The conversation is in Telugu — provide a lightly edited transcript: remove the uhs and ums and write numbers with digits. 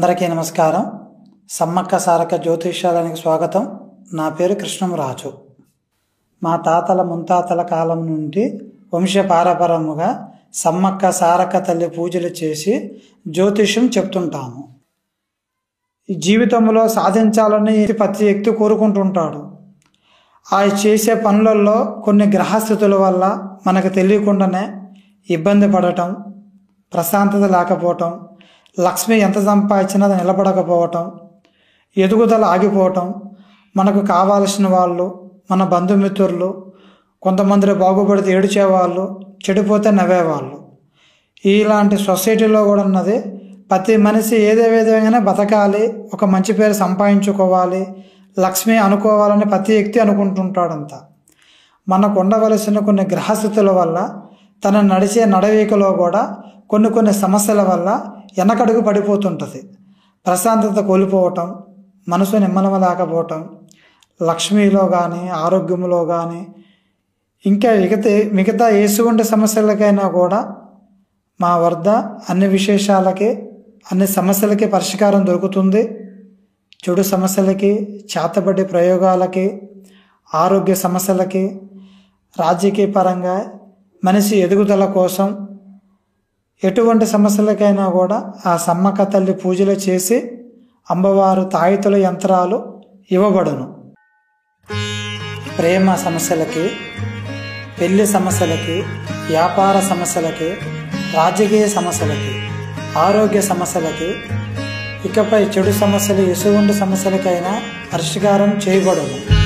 అందరికీ నమస్కారం. సమ్మక్క సారక్క జ్యోతిష్యాలనికి స్వాగతం. నా పేరు కృష్ణంరాజు. మా తాతల ముత్తాతల కాలం నుండి వంశపారపరముగా సమ్మక్క సారక్క తల్లి పూజలు చేసి జ్యోతిష్యం చెప్తుంటాము. ఈ జీవితంలో సాధించాలని ప్రతి వ్యక్తి కోరుకుంటుంటాడు. ఆ చేసే పనులలో కొన్ని గ్రహస్థితుల వల్ల మనకు తెలియకుండానే ఇబ్బంది పడటం, ప్రశాంతత లేకపోవటం, లక్ష్మి ఎంత సంపాదించినా అది నిలబడకపోవటం, ఎదుగుదల ఆగిపోవటం, మనకు కావాల్సిన వాళ్ళు, మన బంధుమిత్రులు, కొంతమంది బాగుపడితే ఏడ్చేవాళ్ళు, చెడిపోతే నవ్వేవాళ్ళు, ఇలాంటి సొసైటీలో కూడా ఉన్నది. ప్రతి మనిషి ఏదే విధంగానే బతకాలి, ఒక మంచి పేరు సంపాదించుకోవాలి, లక్ష్మి అనుకోవాలని ప్రతి వ్యక్తి అనుకుంటుంటాడంతా. మనకు ఉండవలసిన కొన్ని గ్రహస్థితుల వల్ల తన నడిచే నడవడికలో కూడా కొన్ని సమస్యల వల్ల వెనకడుగు పడిపోతుంటుంది. ప్రశాంతత కోల్పోవటం, మనసు నిమ్మలమలేకపోవటం, లక్ష్మిలో కానీ ఆరోగ్యంలో కానీ ఇంకా మిగతా ఎటువంటి సమస్యలకైనా కూడా మా వద్ద అన్ని సమస్యలకి పరిష్కారం దొరుకుతుంది. చెడు సమస్యలకి, చేతబడి ప్రయోగాలకి, ఆరోగ్య సమస్యలకి, రాజకీయ పరంగా మనిషి ఎదుగుదల కోసం ఎటువంటి సమస్యలకైనా కూడా ఆ సమ్మక్క తల్లి పూజలు చేసి అమ్మవారు తాయితుల యంత్రాలు ఇవ్వబడును. ప్రేమ సమస్యలకి, పెళ్లి సమస్యలకి, వ్యాపార సమస్యలకి, రాజకీయ సమస్యలకి, ఆరోగ్య సమస్యలకి, ఇకపై చెడు సమస్యలు ఎటువంటి సమస్యలకైనా పరిష్కారం చేయబడును.